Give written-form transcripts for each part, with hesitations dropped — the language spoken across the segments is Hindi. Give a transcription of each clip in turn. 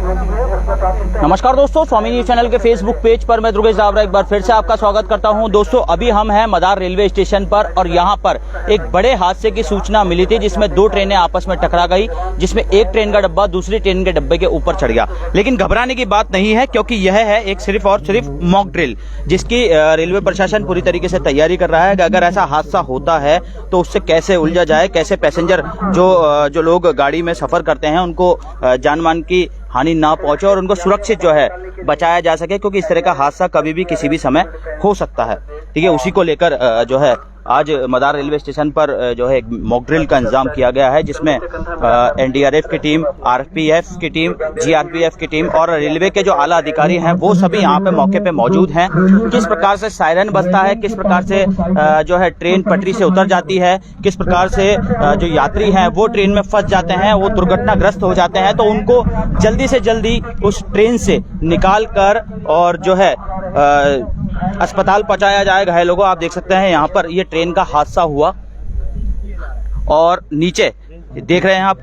नमस्कार दोस्तों, स्वामी न्यूज चैनल के फेसबुक पेज पर मैं दुर्गेश दावरा एक बार फिर से आपका स्वागत करता हूं। दोस्तों, अभी हम हैं मदार रेलवे स्टेशन पर और यहां पर एक बड़े हादसे की सूचना मिली थी जिसमें दो ट्रेनें आपस में टकरा गई, जिसमें एक ट्रेन का डब्बा दूसरी ट्रेन के डब्बे के ऊपर चढ़ गया। लेकिन घबराने की बात नहीं है, क्योंकि यह है एक सिर्फ और सिर्फ मॉक ड्रिल, जिसकी रेलवे प्रशासन पूरी तरीके से तैयारी कर रहा है कि अगर ऐसा हादसा होता है तो उससे कैसे उलझा जाए, कैसे पैसेंजर जो लोग गाड़ी में सफर करते हैं उनको जान मान की हानि ना पहुंचे और उनको सुरक्षित जो है बचाया जा सके, क्योंकि इस तरह का हादसा कभी भी किसी भी समय हो सकता है। ठीक है, उसी को लेकर जो है आज मदार रेलवे स्टेशन पर जो है एक मॉक ड्रिल का इंतजाम किया गया है, जिसमें एनडीआरएफ की टीम, आरपीएफ की टीम, जीआरपीएफ की टीम और रेलवे के जो आला अधिकारी हैं वो सभी यहाँ पे मौके पे मौजूद हैं। किस प्रकार से सायरन बजता है, किस प्रकार से जो है ट्रेन पटरी से उतर जाती है, किस प्रकार से जो यात्री हैं वो ट्रेन में फंस जाते हैं, वो दुर्घटनाग्रस्त हो जाते हैं, तो उनको जल्दी से जल्दी उस ट्रेन से निकाल कर और जो है अस्पताल पहुंचाया जाए घायलों को। आप देख सकते हैं यहाँ पर ये ट्रेन का हादसा हुआ और नीचे देख रहे हैं आप,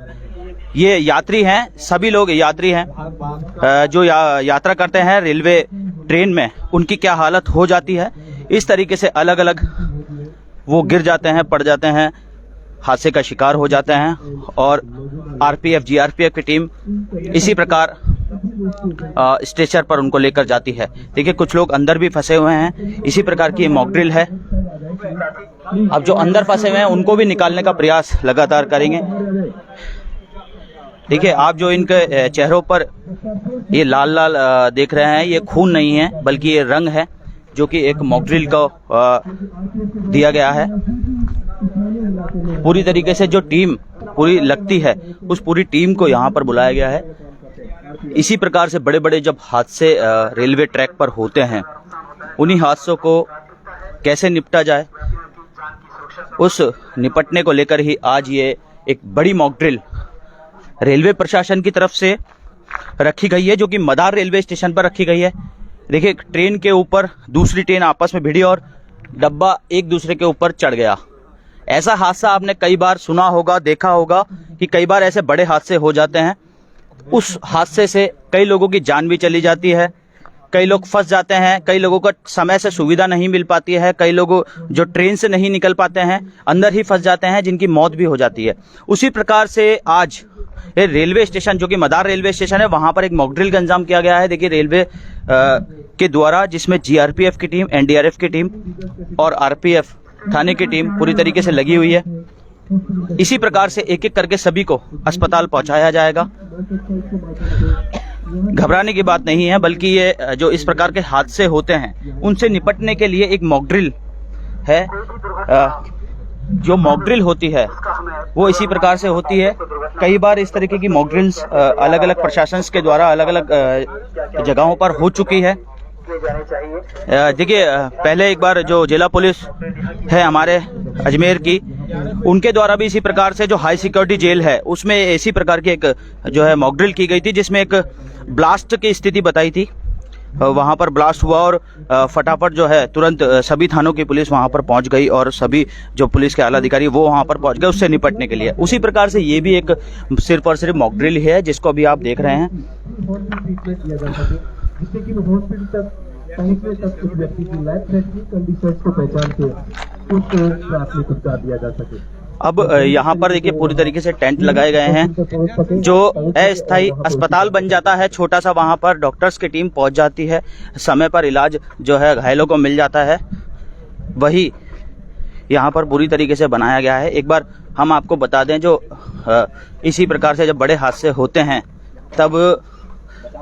ये यात्री हैं, सभी लोग यात्री हैं जो यात्रा करते हैं रेलवे ट्रेन में, उनकी क्या हालत हो जाती है। इस तरीके से अलग अलग वो गिर जाते हैं, पड़ जाते हैं, हादसे का शिकार हो जाते हैं और आरपीएफ जीआरपीएफ की टीम इसी प्रकार स्ट्रेचर पर उनको लेकर जाती है। देखिए, कुछ लोग अंदर भी फंसे हुए हैं। इसी प्रकार की मॉक ड्रिल है। अब जो अंदर फंसे हुए हैं उनको भी निकालने का प्रयास लगातार करेंगे। देखिए, आप जो इनके चेहरों पर ये लाल लाल देख रहे हैं, ये खून नहीं है बल्कि ये रंग है, जो कि एक मॉक ड्रिल को दिया गया है। पूरी तरीके से जो टीम पूरी लगती है उस पूरी टीम को यहाँ पर बुलाया गया है। इसी प्रकार से बड़े बड़े जब हादसे रेलवे ट्रैक पर होते हैं, उन्हीं हादसों को कैसे निपटा जाए, उस निपटने को लेकर ही आज ये एक बड़ी मॉक ड्रिल रेलवे प्रशासन की तरफ से रखी गई है, जो कि मदार रेलवे स्टेशन पर रखी गई है। देखिए, ट्रेन के ऊपर दूसरी ट्रेन आपस में भिड़ी और डब्बा एक दूसरे के ऊपर चढ़ गया। ऐसा हादसा आपने कई बार सुना होगा, देखा होगा कि कई बार ऐसे बड़े हादसे हो जाते हैं। उस हादसे से कई लोगों की जान भी चली जाती है, कई लोग फंस जाते हैं, कई लोगों को समय से सुविधा नहीं मिल पाती है, कई लोग जो ट्रेन से नहीं निकल पाते हैं अंदर ही फंस जाते हैं, जिनकी मौत भी हो जाती है। उसी प्रकार से आज ये रेलवे स्टेशन, जो कि मदार रेलवे स्टेशन है, वहां पर एक मॉक ड्रिल का इंतजाम किया गया है। देखिए, रेलवे के द्वारा, जिसमें जीआरपीएफ की टीम, एनडीआरएफ की टीम और आरपीएफ थाने की टीम पूरी तरीके से लगी हुई है। इसी प्रकार से एक एक करके सभी को अस्पताल पहुंचाया जाएगा। घबराने की बात नहीं है, बल्कि ये जो इस प्रकार के हादसे होते हैं उनसे निपटने के लिए एक मॉक ड्रिल है। जो मॉक ड्रिल होती है वो इसी प्रकार से होती है। कई बार इस तरीके की मॉक ड्रिल्स अलग अलग प्रशासन के द्वारा अलग अलग जगहों पर हो चुकी है। देखिए, पहले एक बार जो जिला पुलिस है हमारे अजमेर की, उनके द्वारा भी इसी प्रकार से जो हाई सिक्योरिटी जेल है उसमें इसी प्रकार की एक जो है मॉक ड्रिल की गई थी, जिसमें एक ब्लास्ट की स्थिति बताई थी। वहां पर ब्लास्ट हुआ और फटाफट जो है तुरंत सभी थानों की पुलिस वहां पर पहुंच गई और सभी जो पुलिस के आला अधिकारी वो वहां पर पहुंच गए उससे निपटने के लिए। उसी प्रकार से ये भी एक सिर्फ और सिर्फ मॉक ड्रिल है, जिसको अभी आप देख रहे हैं। जिससे कि हॉस्पिटल तक पहुंचने तक उस व्यक्ति की लाइफ थ्रेटनिंग कंडीशंस को पहचान के उसको प्राथमिक उपचार दिया जा सके। अब यहाँ पर देखिए, पूरी तरीके से टेंट लगाए गए हैं, जो अस्थायी अस्पताल बन जाता है छोटा सा। वहाँ पर डॉक्टर्स की टीम पहुँच जाती है, समय पर इलाज जो है घायलों को मिल जाता है। वही यहाँ पर पूरी तरीके से बनाया गया है। एक बार हम आपको बता दें, जो इसी प्रकार से जब बड़े हादसे होते हैं तब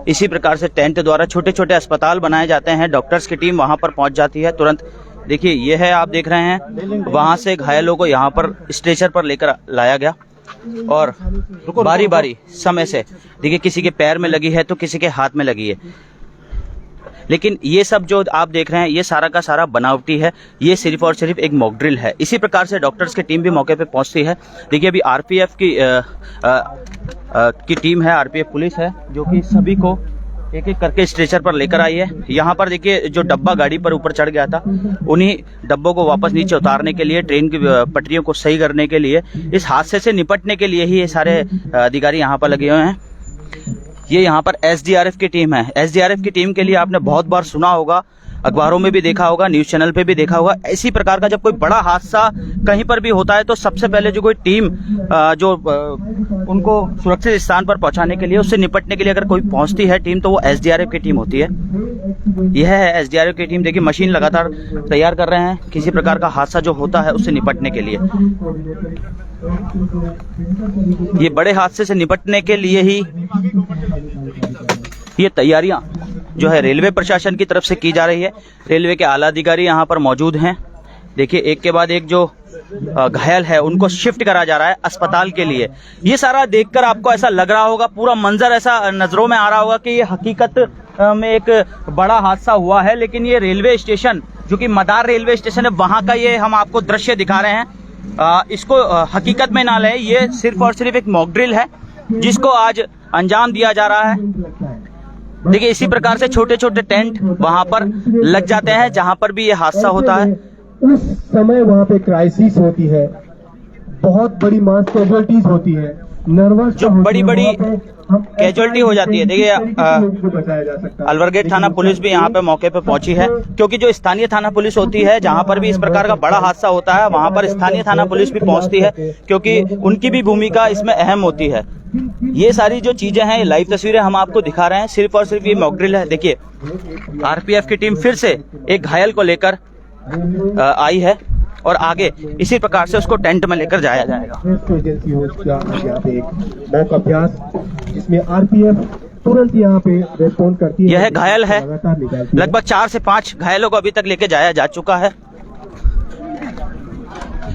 इसी प्रकार से टेंट द्वारा छोटे छोटे अस्पताल बनाए जाते हैं। डॉक्टर्स की टीम वहां पर पहुंच जाती है तुरंत। देखिए, ये है, आप देख रहे हैं, वहां से घायलों को यहां पर स्ट्रेचर पर लेकर लाया गया और बारी बारी समय से, देखिए, किसी के पैर में लगी है तो किसी के हाथ में लगी है। लेकिन ये सब जो आप देख रहे हैं ये सारा का सारा बनावटी है, ये सिर्फ और सिर्फ एक मॉक ड्रिल है। इसी प्रकार से डॉक्टर्स की टीम भी मौके पे पहुंचती है। देखिए, अभी आरपीएफ की टीम है, आरपीएफ पुलिस है, जो कि सभी को एक एक करके स्ट्रेचर पर लेकर आई है। यहाँ पर देखिए, जो डब्बा गाड़ी पर ऊपर चढ़ गया था, उन्हीं डब्बों को वापस नीचे उतारने के लिए, ट्रेन की पटरियों को सही करने के लिए, इस हादसे से निपटने के लिए ही ये सारे अधिकारी यहाँ पर लगे हुए हैं। ये यहाँ पर एसडीआरएफ की टीम है। एसडीआरएफ की टीम के लिए आपने बहुत बार सुना होगा, अखबारों में भी देखा होगा, न्यूज चैनल पे भी देखा होगा। इसी प्रकार का जब कोई बड़ा हादसा कहीं पर भी होता है तो सबसे पहले जो कोई टीम उनको सुरक्षित स्थान पर पहुंचाने के लिए, उससे निपटने के लिए अगर कोई पहुंचती है टीम, तो वो एसडीआरएफ की टीम होती है। यह है एसडीआरएफ की टीम। देखिए मशीन लगातार तैयार कर रहे हैं किसी प्रकार का हादसा जो होता है उससे निपटने के लिए। ये बड़े हादसे से निपटने के लिए ही ये तैयारियां जो है रेलवे प्रशासन की तरफ से की जा रही है। रेलवे के आला अधिकारी यहाँ पर मौजूद हैं। देखिए एक के बाद एक जो घायल है उनको शिफ्ट करा जा रहा है अस्पताल के लिए। ये सारा देखकर आपको ऐसा लग रहा होगा, पूरा मंजर ऐसा नजरों में आ रहा होगा कि ये हकीकत में एक बड़ा हादसा हुआ है। लेकिन ये रेलवे स्टेशन जो कि मदार रेलवे स्टेशन है, वहां का ये हम आपको दृश्य दिखा रहे हैं। इसको हकीकत में ना लें, ये सिर्फ और सिर्फ एक मॉक ड्रिल है जिसको आज अंजाम दिया जा रहा है। देखिए इसी प्रकार से छोटे छोटे टेंट वहां पर लग जाते हैं जहां पर भी ये हादसा होता है। उस समय वहाँ पे क्राइसिस होती है, बहुत बड़ी मास कैजुअलिटीज होती है, नर्वस जो बड़ी बड़ी कैजुअलिटी हो जाती है। देखिए अलवरगेट थाना पुलिस भी यहाँ पे मौके पे पहुंची है, क्योंकि जो स्थानीय थाना पुलिस होती है जहाँ पर भी इस प्रकार का बड़ा हादसा होता है वहां पर स्थानीय थाना पुलिस भी पहुंचती है, क्योंकि उनकी भी भूमिका इसमें अहम होती है। ये सारी जो चीजें हैं, लाइव तस्वीरें हम आपको दिखा रहे हैं, सिर्फ और सिर्फ ये मॉक ड्रिल है। देखिए आरपीएफ की टीम फिर से एक घायल को लेकर आई है और आगे इसी प्रकार से उसको टेंट में लेकर जाया जाएगा। मॉक अभ्यास जिसमें आरपीएफ तुरंत यहाँ पे रेस्पॉन्ड करती है। यह घायल है, लगभग 4 से 5 घायलों को अभी तक लेके जाया जा चुका है।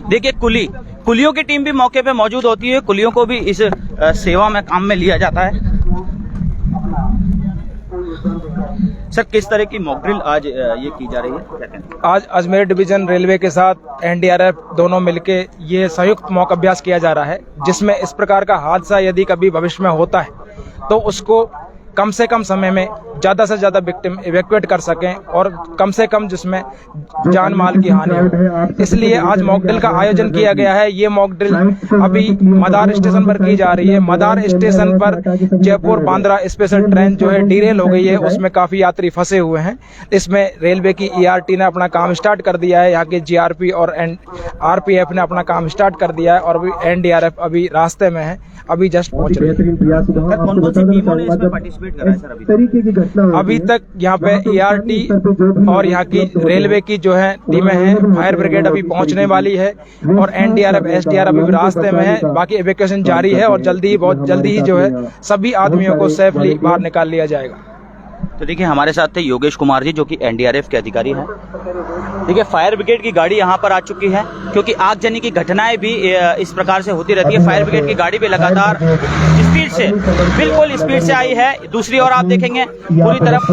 देखिए कुलियों की टीम भी मौके पे मौजूद होती है, कुलियों को भी इस सेवा में काम में लिया जाता है। सर किस तरह की मॉक ड्रिल आज ये की जा रही है? आज अजमेर डिवीजन रेलवे के साथ एनडीआरएफ दोनों मिलके ये संयुक्त मॉक अभ्यास किया जा रहा है, जिसमें इस प्रकार का हादसा यदि कभी भविष्य में होता है तो उसको कम से कम समय में ज्यादा से ज्यादा विक्टिम इवैक्यूएट कर सकें और कम से कम जिसमें जान माल की हानि हो। इसलिए आज मॉक ड्रिल का आयोजन किया गया है। ये मॉक ड्रिल अभी मदार स्टेशन पर की जा रही है। मदार स्टेशन पर जयपुर बांद्रा स्पेशल ट्रेन जो है डीरेल हो गई है, उसमें काफी यात्री फंसे हुए हैं। इसमें रेलवे की ईआरटी ने अपना काम स्टार्ट कर दिया है, यहाँ के जीआरपी और आरपीएफ ने अपना काम स्टार्ट कर दिया है और अभी एनडीआरएफ अभी रास्ते में है, अभी जस्ट पहुंच रही है। अभी तक यहाँ पे ईआरटी और यहाँ की रेलवे की जो है टीमें हैं, फायर ब्रिगेड अभी पहुंचने वाली है और एनडीआरएफ एसडीआरएफ अभी रास्ते में है। बाकी इवैक्यूएशन जारी है और बहुत जल्दी ही जो है सभी आदमियों को सेफली बाहर निकाल लिया जाएगा। तो देखिए हमारे साथ थे योगेश कुमार जी जो कि एनडीआरएफ के अधिकारी हैं। देखिए फायर ब्रिगेड की गाड़ी यहाँ पर आ चुकी है, क्योंकि आगजनी की घटनाएं भी इस प्रकार से होती रहती है। फायर ब्रिगेड की गाड़ी भी लगातार स्पीड से, बिल्कुल स्पीड से आई है। दूसरी ओर आप देखेंगे पूरी तरफ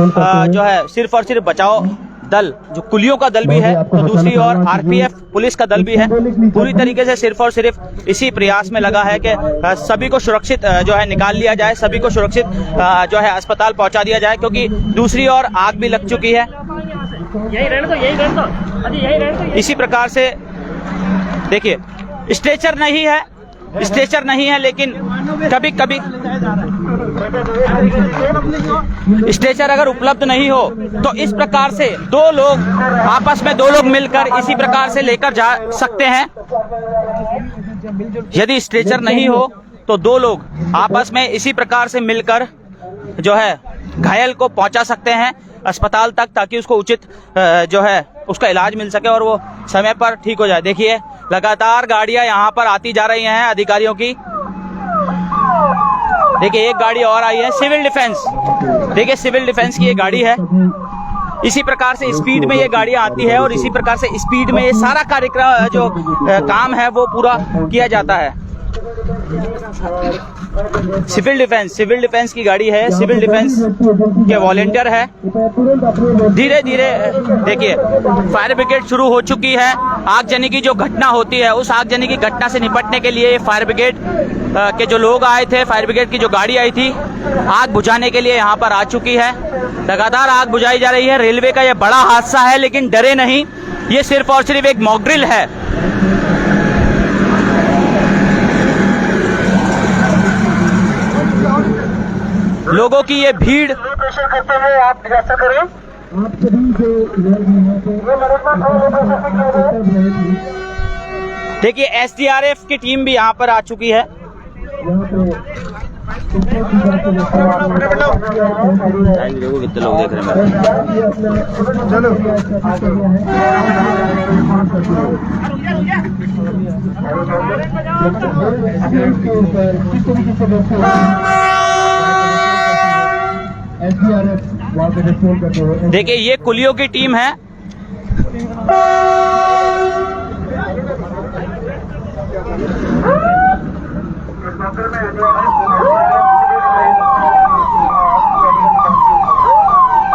जो है सिर्फ और सिर्फ बचाव दल, जो कुलियों का दल भी है, तो दूसरी ओर आरपीएफ पुलिस का दल भी है। पूरी तरीके से सिर्फ और सिर्फ इसी प्रयास में लगा है कि सभी को सुरक्षित जो है निकाल लिया जाए, सभी को सुरक्षित जो है अस्पताल पहुंचा दिया जाए, क्योंकि दूसरी ओर आग भी लग चुकी है। इसी प्रकार से देखिए स्ट्रेचर नहीं है, लेकिन कभी कभी स्ट्रेचर अगर उपलब्ध नहीं हो तो इस प्रकार से आपस में दो लोग मिलकर इसी प्रकार से लेकर जा सकते हैं। यदि स्ट्रेचर नहीं हो तो 2 लोग आपस में इसी प्रकार से मिलकर जो है घायल को पहुंचा सकते हैं अस्पताल तक, ताकि उसको उचित जो है उसका इलाज मिल सके और वो समय पर ठीक हो जाए। देखिए लगातार गाड़ियां यहाँ पर आती जा रही हैं अधिकारियों की। देखिए एक गाड़ी और आई है सिविल डिफेंस। देखिए सिविल डिफेंस की ये गाड़ी है। इसी प्रकार से स्पीड में ये गाड़ियां आती है और इसी प्रकार से स्पीड में ये सारा कार्यक्रम जो काम है वो पूरा किया जाता है। सिविल डिफेंस की गाड़ी है, सिविल डिफेंस के वॉलेंटियर है। धीरे धीरे देखिए फायर ब्रिगेड शुरू हो चुकी है। आगजनी की जो घटना होती है उस आगजनी की घटना से निपटने के लिए फायर ब्रिगेड के जो लोग आए थे, फायर ब्रिगेड की जो गाड़ी आई थी आग बुझाने के लिए यहाँ पर आ चुकी है। लगातार आग बुझाई जा रही है। रेलवे का यह बड़ा हादसा है, लेकिन डरे नहीं, ये सिर्फ और सिर्फ एक मॉक ड्रिल है। लोगों की ये भीड़। प्रेशर करते हुए आप ऐसा करें। आप सभी जो लोग यहाँ पे देखिए एसडीआरएफ की टीम भी यहाँ पर आ चुकी है। देखो कितने लोग देख रहे हैं। देखिए ये कुलियों की टीम है।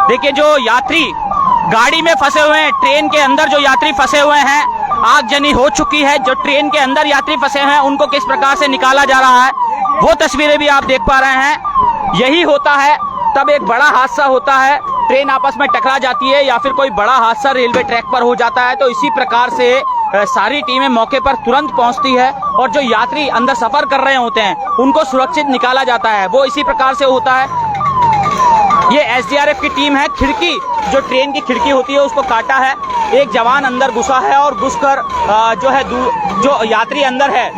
देखिए जो यात्री गाड़ी में फंसे हुए हैं, ट्रेन के अंदर जो यात्री फंसे हुए हैं, आगजनी हो चुकी है। जो ट्रेन के अंदर यात्री फंसे हैं उनको किस प्रकार से निकाला जा रहा है वो तस्वीरें भी आप देख पा रहे हैं। यही होता है तब एक बड़ा हादसा होता है, ट्रेन आपस में टकरा जाती है या फिर कोई बड़ा हादसा रेलवे ट्रैक पर हो जाता है। तो इसी प्रकार से सारी टीमें मौके पर तुरंत पहुंचती है और जो यात्री अंदर सफर कर रहे होते हैं उनको सुरक्षित निकाला जाता है। वो इसी प्रकार से होता है। ये एसडीआरएफ की टीम है। खिड़की जो ट्रेन की खिड़की होती है उसको काटा है। एक जवान अंदर घुसा है और घुसकर जो है जो यात्री अंदर है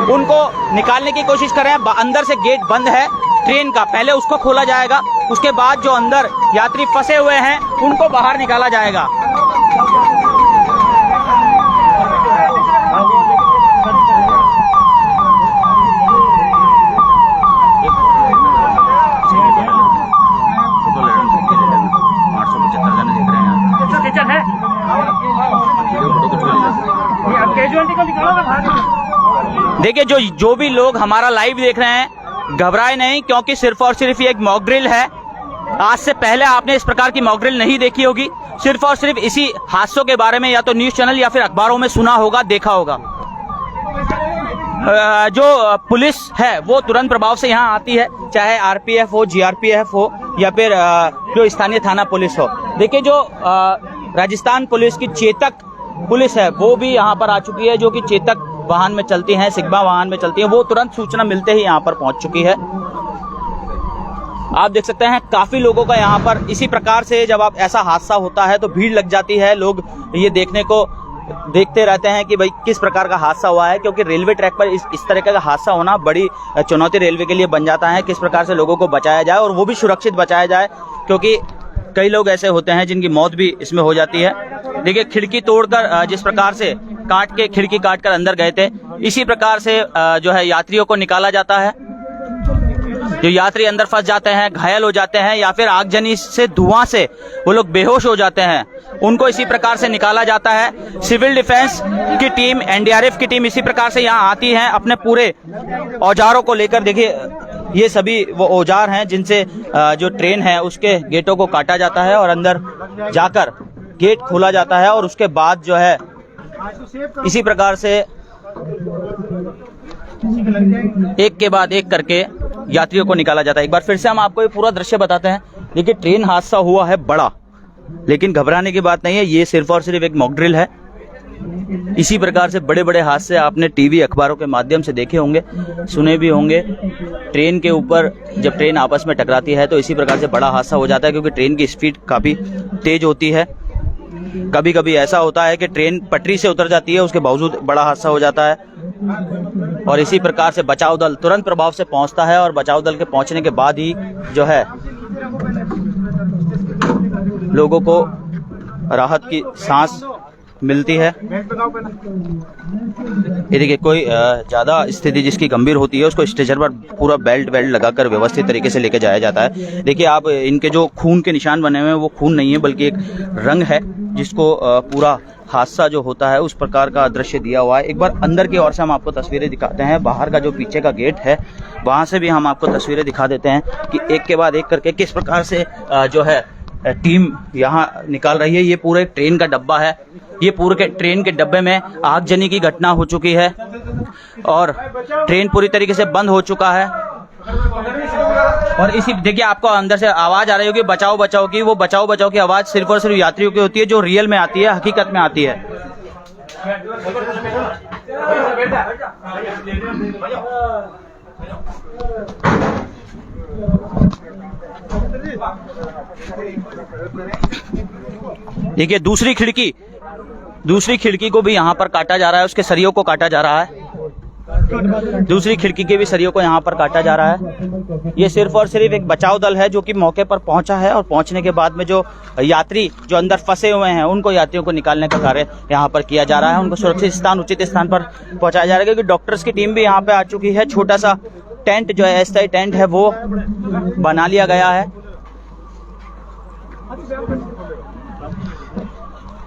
उनको निकालने की कोशिश कर रहे हैं। अंदर से गेट बंद है ट्रेन का, पहले उसको खोला जाएगा, उसके बाद जो अंदर यात्री फंसे हुए हैं उनको बाहर निकाला जाएगा। देखिए जो भी लोग हमारा लाइव देख रहे हैं घबराए नहीं, क्योंकि सिर्फ और सिर्फ ये एक मॉक ड्रिल है। आज से पहले आपने इस प्रकार की मॉक ड्रिल नहीं देखी होगी। सिर्फ और सिर्फ इसी हादसों के बारे में या तो न्यूज चैनल या फिर अखबारों में सुना होगा, देखा होगा। जो पुलिस है वो तुरंत प्रभाव से यहाँ आती है, चाहे आरपीएफ हो, जीआरपीएफ हो या फिर जो स्थानीय थाना पुलिस हो। देखिए जो राजस्थान पुलिस की चेतक पुलिस है वो भी यहाँ पर आ चुकी है, जो कि चेतक वाहन में चलती हैं, सिग्मा वाहन में चलती हैं। वो तुरंत सूचना मिलते ही यहाँ पर पहुंच चुकी है। आप देख सकते हैं काफी लोगों का यहाँ पर इसी प्रकार से जब आप ऐसा हादसा होता है तो भीड़ लग जाती है। लोग ये देखते रहते हैं कि भाई किस प्रकार का हादसा हुआ है, क्योंकि रेलवे ट्रैक पर इस तरह का हादसा होना बड़ी चुनौती रेलवे के लिए बन जाता है। किस प्रकार से लोगों को बचाया जाए और वो भी सुरक्षित बचाया जाए, क्योंकि कई लोग ऐसे होते हैं जिनकी मौत भी इसमें हो जाती है। देखिए खिड़की तोड़कर जिस प्रकार से खिड़की काट कर अंदर गए थे, इसी प्रकार से जो है यात्रियों को निकाला जाता है। जो यात्री अंदर फंस जाते हैं, घायल हो जाते हैं या फिर आगजनी से धुआं से वो लोग बेहोश हो जाते हैं, उनको इसी प्रकार से निकाला जाता है। सिविल डिफेंस की टीम, एनडीआरएफ की टीम इसी प्रकार से यहाँ आती है अपने पूरे औजारों को लेकर। देखिए ये सभी वो औजार हैं जिनसे जो ट्रेन है उसके गेटों को काटा जाता है और अंदर जाकर गेट खोला जाता है और उसके बाद जो है इसी प्रकार से एक के बाद एक करके यात्रियों को निकाला जाता है। एक बार फिर से हम आपको ये पूरा दृश्य बताते हैं। देखिए ट्रेन हादसा हुआ है बड़ा, लेकिन घबराने की बात नहीं है। ये सिर्फ और सिर्फ एक मॉक ड्रिल है। इसी प्रकार से बड़े बड़े हादसे आपने टीवी अखबारों के माध्यम से देखे होंगे, सुने भी होंगे। ट्रेन के ऊपर जब ट्रेन आपस में टकराती है तो इसी प्रकार से बड़ा हादसा हो जाता है, क्योंकि ट्रेन की स्पीड काफी तेज होती है। कभी कभी ऐसा होता है कि ट्रेन पटरी से उतर जाती है, उसके बावजूद बड़ा हादसा हो जाता है। और इसी प्रकार से बचाव दल तुरंत प्रभाव से पहुंचता है और बचाव दल के पहुंचने के बाद ही जो है लोगों को राहत की सांस मिलती है। ये देखिए कोई ज्यादा स्थिति जिसकी गंभीर होती है उसको स्ट्रेचर पर पूरा बेल्ट लगाकर व्यवस्थित तरीके से लेके जाया जाता है। देखिए आप इनके जो खून के निशान बने हुए हैं वो खून नहीं है, बल्कि एक रंग है जिसको पूरा हादसा जो होता है उस प्रकार का दृश्य दिया हुआ है। एक बार अंदर की ओर से हम आपको तस्वीरें दिखाते हैं। बाहर का जो पीछे का गेट है वहां से भी हम आपको तस्वीरें दिखा देते हैं कि एक के बाद एक करके किस प्रकार से जो है टीम यहाँ निकाल रही है। ये पूरे ट्रेन का डब्बा है। ये पूरे ट्रेन के डब्बे में आगजनी की घटना हो चुकी है और ट्रेन पूरी तरीके से बंद हो चुका है। और इसी देखिए आपको अंदर से आवाज आ रही होगी बचाओ बचाओ की। वो बचाओ बचाओ की आवाज सिर्फ और सिर्फ यात्रियों की होती है, जो रियल में आती है, हकीकत में आती है। देखिए दूसरी खिड़की को भी यहाँ पर काटा जा रहा है, उसके सरियों को काटा जा रहा है। दूसरी खिड़की के भी सरियों को यहाँ पर काटा जा रहा है। ये सिर्फ और सिर्फ एक बचाव दल है जो कि मौके पर पहुंचा है और पहुंचने के बाद में जो यात्री जो अंदर फंसे हुए हैं उनको यात्रियों को निकालने का कार्य यहाँ पर किया जा रहा है। उनको सुरक्षित स्थान, उचित स्थान पर पहुंचाया जा रहा है, क्योंकि डॉक्टर्स की टीम भी यहाँ पे आ चुकी है। छोटा सा टेंट जो है, अस्थायी टेंट है, वो बना लिया गया है।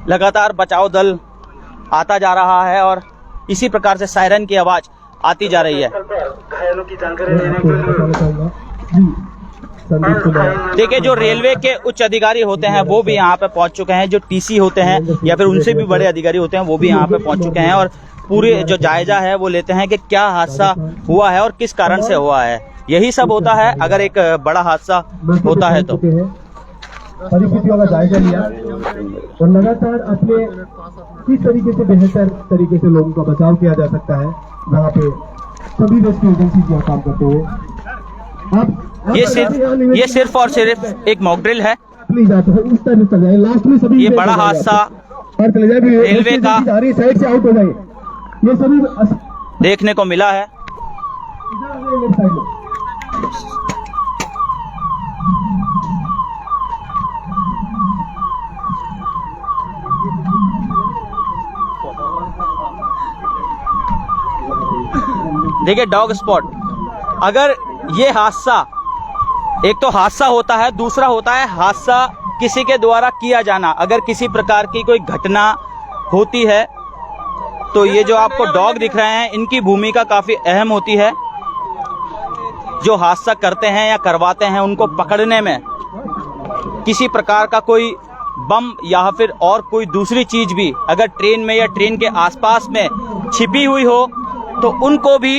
लगातार बचाव दल आता जा रहा है और इसी प्रकार से सायरन की आवाज आती जा रही है। घायलों की जानकारी लेने के लिए देखिए जो रेलवे के उच्च अधिकारी होते हैं वो भी यहाँ पे पहुंच चुके हैं। जो टीसी होते हैं या फिर उनसे भी बड़े अधिकारी होते हैं वो भी यहाँ पे पहुंच चुके हैं और पूरे जो जायजा है वो लेते हैं कि क्या हादसा हुआ है और किस कारण से हुआ है। यही सब होता है अगर एक बड़ा हादसा होता है तो। परिस्थितियों का जायजा लिया और लगातार अपने किस तरीके से बेहतर तरीके से लोगों का बचाव किया जा सकता है वहाँ पे सभी रेस्क्यू एजेंसी जो काम करते हुए ये सिर्फ और सिर्फ एक मॉक ड्रिल है। प्लीज आप इस तरह चल जाए, लास्ट में सभी ये बड़ा हादसा रेलवे का साइड से आउट हो जाए, ये सभी देखने को मिला है। देखिए डॉग स्पॉट, अगर ये हादसा, एक तो हादसा होता है, दूसरा होता है हादसा किसी के द्वारा किया जाना। अगर किसी प्रकार की कोई घटना होती है तो ये जो आपको डॉग दिख रहे हैं इनकी भूमिका काफी अहम होती है। जो हादसा करते हैं या करवाते हैं उनको पकड़ने में किसी प्रकार का कोई बम या फिर और कोई दूसरी चीज भी अगर ट्रेन में या ट्रेन के आसपास में छिपी हुई हो तो उनको भी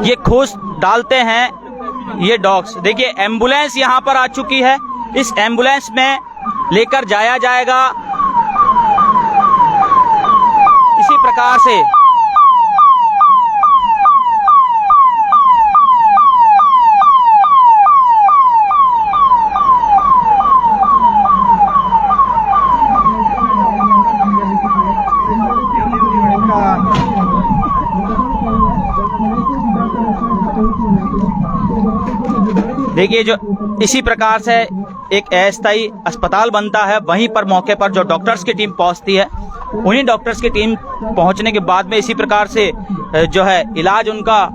ये खोज डालते हैं ये डॉग्स। देखिए एम्बुलेंस यहाँ पर आ चुकी है, इस एम्बुलेंस में लेकर जाया जाएगा। इसी प्रकार से देखिए जो इसी प्रकार से एक अस्थायी अस्पताल बनता है, वहीं पर मौके पर जो डॉक्टर्स की टीम पहुंचती है, उन्हीं डॉक्टर्स की टीम पहुंचने के बाद में इसी प्रकार से जो है इलाज उनका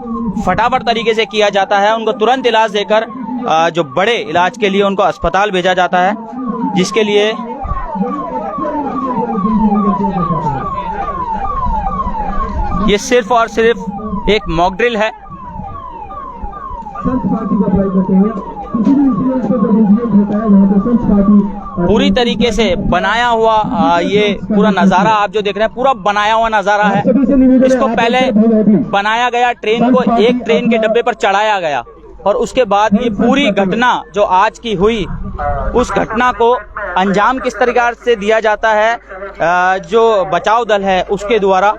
फटाफट तरीके से किया जाता है। उनको तुरंत इलाज देकर जो बड़े इलाज के लिए उनको अस्पताल भेजा जाता है, जिसके लिए ये सिर्फ और सिर्फ एक मॉक ड्रिल है। पूरी तरीके से बनाया हुआ ये पूरा नज़ारा आप जो देख रहे हैं पूरा बनाया हुआ नज़ारा है। इसको पहले बनाया गया, ट्रेन को एक ट्रेन के डब्बे पर चढ़ाया गया और उसके बाद ये पूरी घटना जो आज की हुई उस घटना को अंजाम किस तरीके से दिया जाता है जो बचाव दल है उसके द्वारा।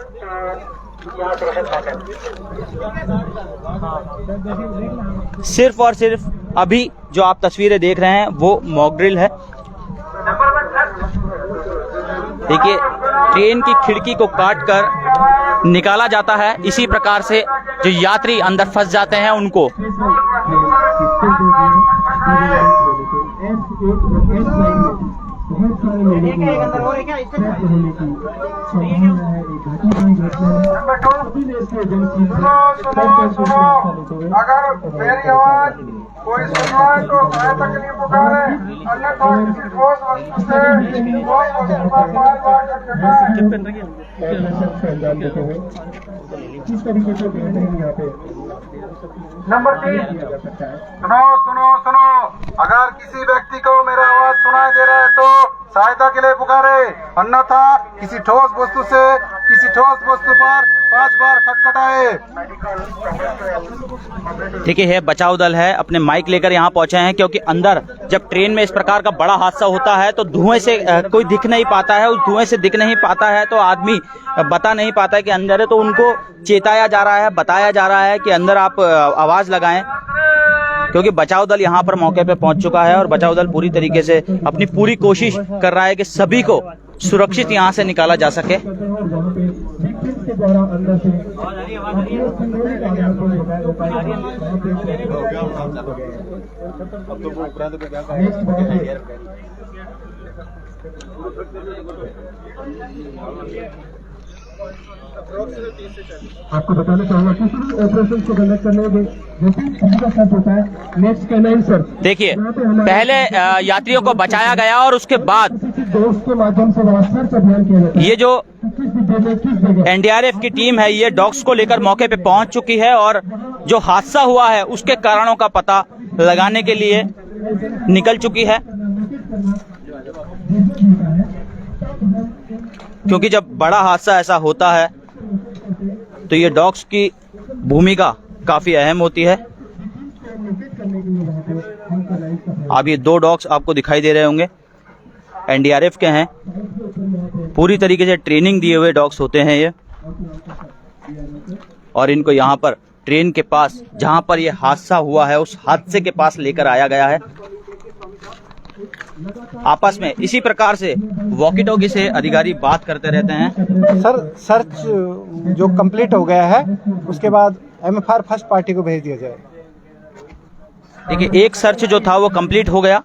सिर्फ और सिर्फ अभी जो आप तस्वीरें देख रहे हैं वो मॉक ड्रिल है। देखिए ट्रेन की खिड़की को काटकर निकाला जाता है, इसी प्रकार से जो यात्री अंदर फंस जाते हैं उनको अगर मेरी आवाज कोई सुना है तो सहायता के लिए पुकारे, अन्यथा किसी ठोस वस्तु से ठोस वस्तु पर बार-बार नंबर 3, सुनो, अगर किसी व्यक्ति को मेरा आवाज सुनाई दे रहा है तो सहायता के लिए पुकारे, अन्यथा किसी ठोस वस्तु से किसी ठोस वस्तु पर 5 बार खटखटाए। देखिए है बचाव दल है, अपने माइक लेकर यहाँ पहुंचे हैं, क्योंकि अंदर जब ट्रेन में इस प्रकार का बड़ा हादसा होता है तो धुएं से कोई दिख नहीं पाता है, उस धुएं से दिख नहीं पाता है तो आदमी बता नहीं पाता है कि अंदर है, तो उनको चेताया जा रहा है, बताया जा रहा है कि अंदर आप आवाज लगाएं। क्योंकि बचाव दल यहाँ पर मौके पे पहुंच चुका है और बचाव दल पूरी तरीके से अपनी पूरी कोशिश कर रहा है कि सभी को सुरक्षित यहाँ से निकाला जा सके। के द्वारा अंदर से आपको बताना चाहूंगा कि ऑपरेशन को कंडक्ट करने में जैसे सर्च होता है नेक्स्ट कैनाइन सर्च। देखिए पहले यात्रियों को बचाया गया और उसके बाद दोस्त के माध्यम से वहाँ सर्च अभियान किया जाता है। ये जो एनडीआरएफ की टीम है ये डॉग्स को लेकर मौके पे पहुंच चुकी है और जो हादसा हुआ है उसके कारणों का पता लगाने के लिए निकल चुकी है, क्योंकि जब बड़ा हादसा ऐसा होता है तो ये डॉग्स की भूमिका काफी अहम होती है। अब ये 2 डॉग्स आपको दिखाई दे रहे होंगे, एनडीआरएफ के हैं, पूरी तरीके से ट्रेनिंग दिए हुए डॉग्स होते हैं ये, और इनको यहाँ पर ट्रेन के पास जहाँ पर ये हादसा हुआ है उस हादसे के पास लेकर आया गया है। आपस में इसी प्रकार से वॉकी टॉकी से अधिकारी बात करते रहते हैं। सर सर्च जो कंप्लीट हो गया है उसके बाद एमएफआर फर्स्ट पार्टी को भेज दिया जाए। देखिए एक सर्च जो था वो कंप्लीट हो गया,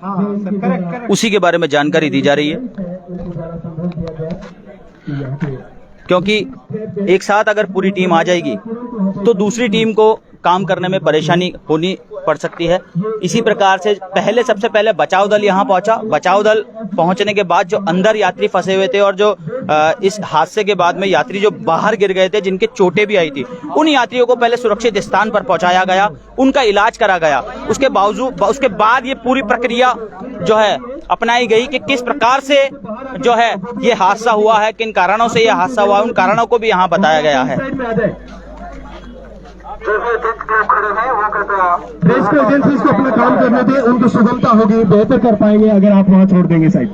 हाँ सर, करेक्ट। उसी के बारे में जानकारी दी जा रही है, क्योंकि एक साथ अगर पूरी टीम आ जाएगी तो दूसरी टीम को काम करने में परेशानी होनी पड़ सकती है। इसी प्रकार से सबसे पहले बचाव दल यहाँ पहुंचा। बचाव दल पहुंचने के बाद जो अंदर यात्री फंसे हुए थे और जो इस हादसे के बाद में यात्री जो बाहर गिर गए थे जिनके चोटें भी आई थी, उन यात्रियों को पहले सुरक्षित स्थान पर पहुंचाया गया, उनका इलाज करा गया। उसके बाद ये पूरी प्रक्रिया जो है अपनाई गई कि किस प्रकार से जो है ये हादसा हुआ है, किन कारणों से ये हादसा हुआ है, उन कारणों को भी यहाँ बताया गया है। रेस्क्यू एजेंसीज को अपना काम करने दें, उनकी सुगमता होगी, बेहतर कर पाएंगे अगर आप वहां छोड़ देंगे साइड।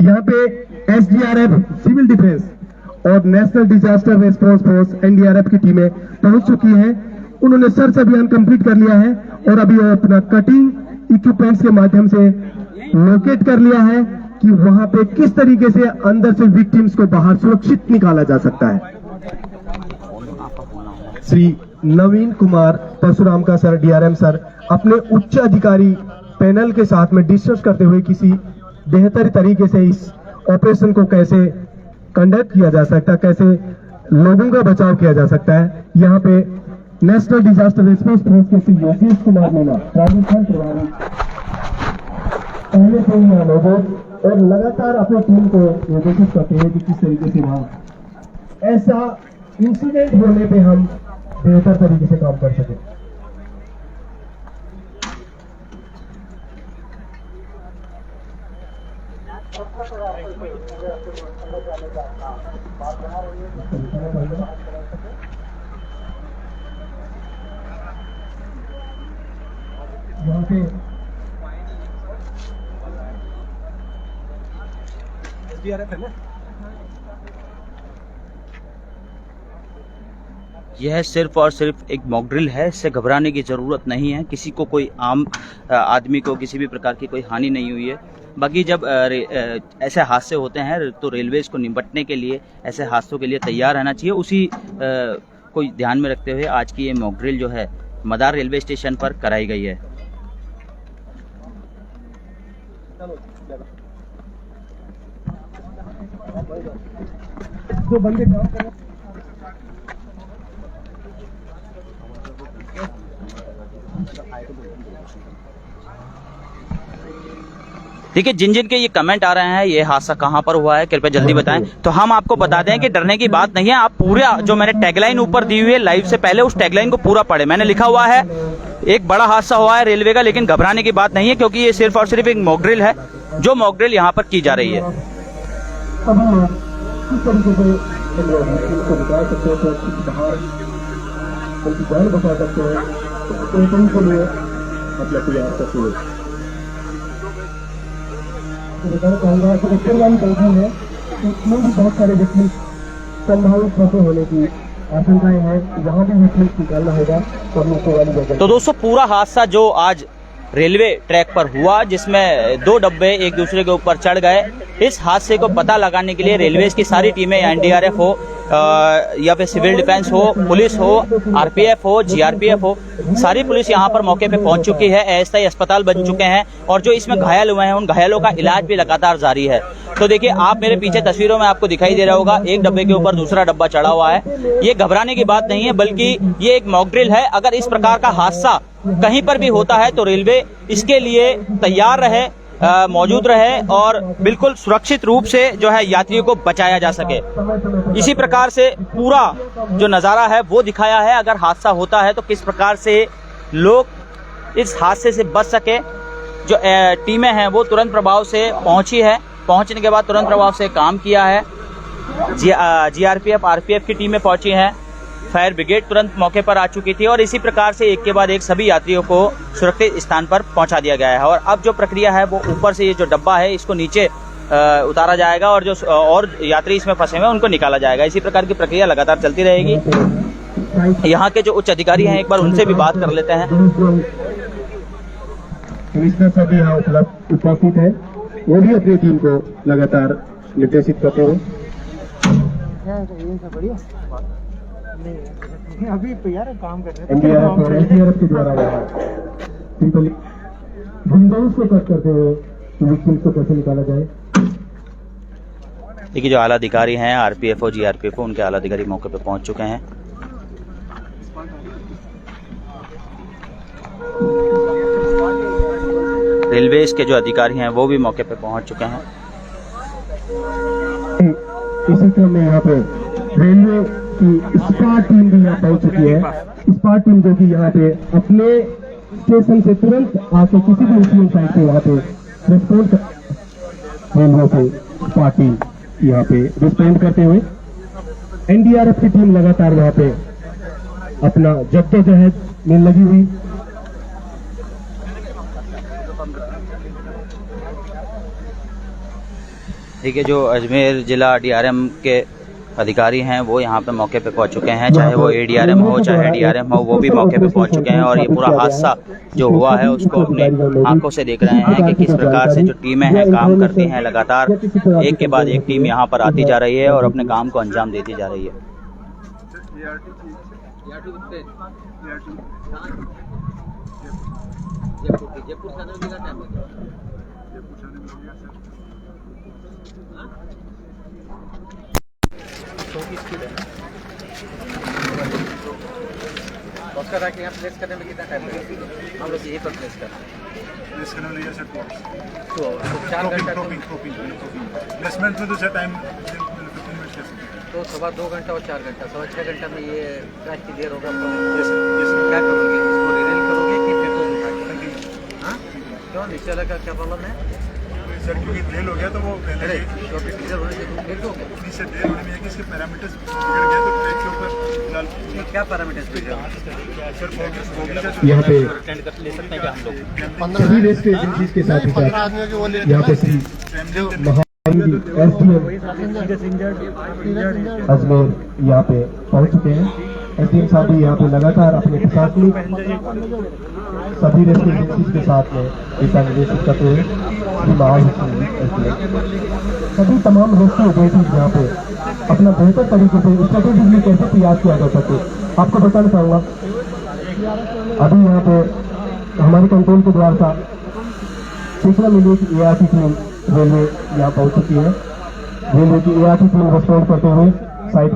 यहाँ पे एसडीआरएफ, सिविल डिफेंस और national disaster response force NDRF की टीमें पहुंच चुकी हैं। उन्होंने सर्च अभियान कंप्लीट कर लिया है और अभी वो अपना कटिंग इक्विपमेंट्स के माध्यम से लोकेट कर लिया है कि वहां पे किस तरीके से अंदर से विक्टिम्स को बाहर सुरक्षित निकाला जा सकता है। श्री नवीन कुमार परशुराम का सर, डीआरएम सर, अपने उच्च अधिकारी पैनल के साथ में डिस्कस करते हुए किसी बेहतर तरीके से इस ऑपरेशन को कैसे कंडक्ट किया जा सकता है, कैसे लोगों का बचाव किया जा सकता है। यहाँ पे नेशनल डिजास्टर रिस्पांस फोर्स के श्री योगेश कुमार मीना, राजस्थान प्रभारी, पहले से ही लोगों और लगातार अपनी टीम को निर्देशित करते हैं कि किस तरीके से वहां ऐसा इंसिडेंट होने पे हम बेहतर तरीके से काम कर सकें। यहाँ पे एसडीआरएफ है ना, यह सिर्फ और सिर्फ एक मॉक ड्रिल है, इससे घबराने की ज़रूरत नहीं है। किसी को, कोई आम आदमी को किसी भी प्रकार की कोई हानि नहीं हुई है। बाकी जब ऐसे हादसे होते हैं तो रेलवेज़ को निपटने के लिए, ऐसे हादसों के लिए तैयार रहना चाहिए। उसी को ध्यान में रखते हुए आज की ये मॉक ड्रिल जो है मदार रेलवे स्टेशन पर कराई गई है। जो बंदे काम कर रहे हैं देखिए, जिन जिन के ये कमेंट आ रहे हैं ये हादसा कहाँ पर हुआ है कृपया जल्दी बताएं। तो हम आपको बता दें कि डरने की बात नहीं है। आप पूरा जो मैंने टैगलाइन ऊपर दी हुई है लाइव से पहले, उस टैगलाइन को पूरा पढ़े। मैंने लिखा हुआ है एक बड़ा हादसा हुआ है रेलवे का, लेकिन घबराने की बात नहीं है, क्योंकि ये सिर्फ और सिर्फ एक मॉक ड्रिल है जो मॉक ड्रिल यहाँ पर की जा रही है। सभी लोग किस तरीके से इसको निकाल सकते हैं, बाहर उनकी जान बचा सकते हैं, ट्रेनिंग के लिए मतलब तैयार करते हैं। बताना चाहूँगा कि उत्तर वाली कंपनी है, इसमें भी बहुत सारे व्यक्ति संभावित फंसे होने की आशंकाएं हैं, वहाँ भी विकल्प निकालना होगा और नीचे वाली जगह। तो दोस्तों पूरा हादसा जो आज रेलवे ट्रैक पर हुआ, जिसमें 2 डब्बे एक दूसरे के ऊपर चढ़ गए, इस हादसे को पता लगाने के लिए रेलवे की सारी टीमें, एनडीआरएफ हो या फिर सिविल डिफेंस हो, पुलिस हो, आरपीएफ हो, जीआरपीएफ हो, सारी पुलिस यहाँ पर मौके पे पहुंच चुकी है। अस्थायी अस्पताल बन चुके हैं और जो इसमें घायल हुए हैं उन घायलों का इलाज भी लगातार जारी है। तो देखिए, आप मेरे पीछे तस्वीरों में आपको दिखाई दे रहा होगा, एक डब्बे के ऊपर दूसरा डब्बा चढ़ा हुआ है। ये घबराने की बात नहीं है, बल्कि ये एक मॉक ड्रिल है। अगर इस प्रकार का हादसा कहीं पर भी होता है तो रेलवे इसके लिए तैयार रहे, मौजूद रहे और बिल्कुल सुरक्षित रूप से जो है यात्रियों को बचाया जा सके। इसी प्रकार से पूरा जो नज़ारा है वो दिखाया है। अगर हादसा होता है तो किस प्रकार से लोग इस हादसे से बच सके। जो टीमें हैं वो तुरंत प्रभाव से पहुंची है, पहुंचने के बाद तुरंत प्रभाव से काम किया है। जीआरपीएफ, आरपीएफ की टीमें पहुंची हैं, फायर ब्रिगेड तुरंत मौके पर आ चुकी थी और इसी प्रकार से एक के बाद एक सभी यात्रियों को सुरक्षित स्थान पर पहुंचा दिया गया है। और अब जो प्रक्रिया है वो ऊपर से ये जो डब्बा है इसको नीचे उतारा जाएगा और जो और यात्री इसमें फंसे हुए हैं उनको निकाला जाएगा। इसी प्रकार की प्रक्रिया लगातार चलती रहेगी। यहाँ के जो उच्च अधिकारी हैं, एक बार उनसे भी बात कर लेते हैं। कमिश्नर साहब यहाँ उपस्थित है, वो भी अपनी टीम को लगातार निर्देशित करते हुए अभी तो यार काम कर रहे हैं। एनडीआरएफ के द्वारा सिंपली विंडोज को कट करते हुए विक्टिम्स को कैसे निकाला जाए। देखिए, जो आला अधिकारी हैं, आरपीएफ और जीआरपीएफ, उनके आला अधिकारी मौके पर पहुंच चुके हैं। रेलवे के जो अधिकारी हैं वो भी मौके पर पहुंच चुके हैं। इसी क्रम में यहाँ पे रेलवे की स्पार टीम भी यहाँ पहुंच चुकी है। स्पार टीम जो कि यहाँ पे अपने स्टेशन से तुरंत आके किसी भी इंसिडेंट साइट पे यहाँ पे रिस्पॉन्ड रेलवे से स्पार टीम यहाँ पे रिस्पॉन्ड करते हुए एनडीआरएफ की टीम लगातार वहाँ पे अपना जद्दोजहद में लगी हुई। देखिए, जो अजमेर जिला डीआरएम के अधिकारी हैं वो यहाँ पे मौके पे पहुंच चुके हैं, चाहे वो एडीआरएम हो चाहे डीआरएम हो, वो भी मौके पे पहुंच चुके हैं और ये पूरा हादसा जो हुआ है उसको अपने आंखों से देख रहे हैं कि किस प्रकार से जो टीमें हैं काम करती हैं। लगातार एक के बाद एक टीम यहाँ पर आती जा रही है और अपने काम को अंजाम देती जा रही है। उसका रख यहाँ प्लेस करने में कितना टाइम लगेगा? हम लोग यहीं पर प्लेस करना है तो 4 घंटा प्लेसमेंट में तो सर टाइम 15 मिनट तो सवा 2 घंटा और 4 घंटा, सवा 6 घंटा में ये ट्रैक क्लियर होगा। क्या करोगे, इसको रिरेल करोगे कि फिर तो उठाएंगे? हाँ, क्यों नीचे वाला का क्या प्रॉब्लम है सर? क्योंकि फेल हो गया तो वो अरे क्योंकि क्लियर होने से तुम फिर दोगे। से देर होने में है कि इसके पैरामीटर्स बिगड़ गए तो ट्रैक के ऊपर फिलहाल क्या पैरामीटर्स बिगड़ सर यहाँ पे ले सकते हैं क्या हम लोग? सभी रेस्क्यू एजेंसीज के साथ ही साथ यहाँ पे श्री अजमेर यहाँ पे पहुंच चुके हैं। एसडीएम साहब भी यहाँ पे लगातार अपने प्रशासनिक सभी रेस्क्यू एजेंसीज के साथ में दिशा निर्देशित करते हुए सभी तमाम रेस्क्यू एजेंसीज यहाँ पे अपना बेहतर तरीके से स्ट्रेटेजिकली कैसे तैयार किया जा सके आपको बताना चाहूँगा। अभी यहाँ पे हमारे कंट्रोल के द्वारा सूचना मिली कि एआरटी टीम रेलवे यहाँ पहुंच चुकी है। रेलवे की एआरटी टीम रेस्टोर करते हुए साइट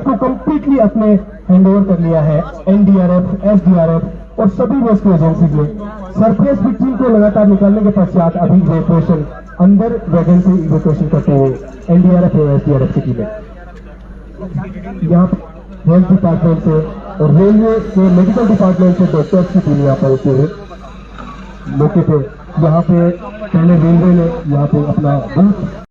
को कंप्लीटली अपने हैंडओवर कर लिया है एनडीआरएफ, एसडीआरएफ और सभी रेस्क्यू एजेंसीज ने। सरफेस विक्टिम को लगातार निकालने के पश्चात अभी इवैक्यूएशन अंदर वैगन से इवैक्यूएशन करते हुए एनडीआरएफ और एसडीआरएफ की टीमें यहाँ हेल्थ डिपार्टमेंट से और रेलवे के मेडिकल डिपार्टमेंट से डॉक्टर्स की टीम यहाँ पहुंचते हुए मौके पे यहाँ पे पहले रेलवे ने यहाँ पे अपना बूथ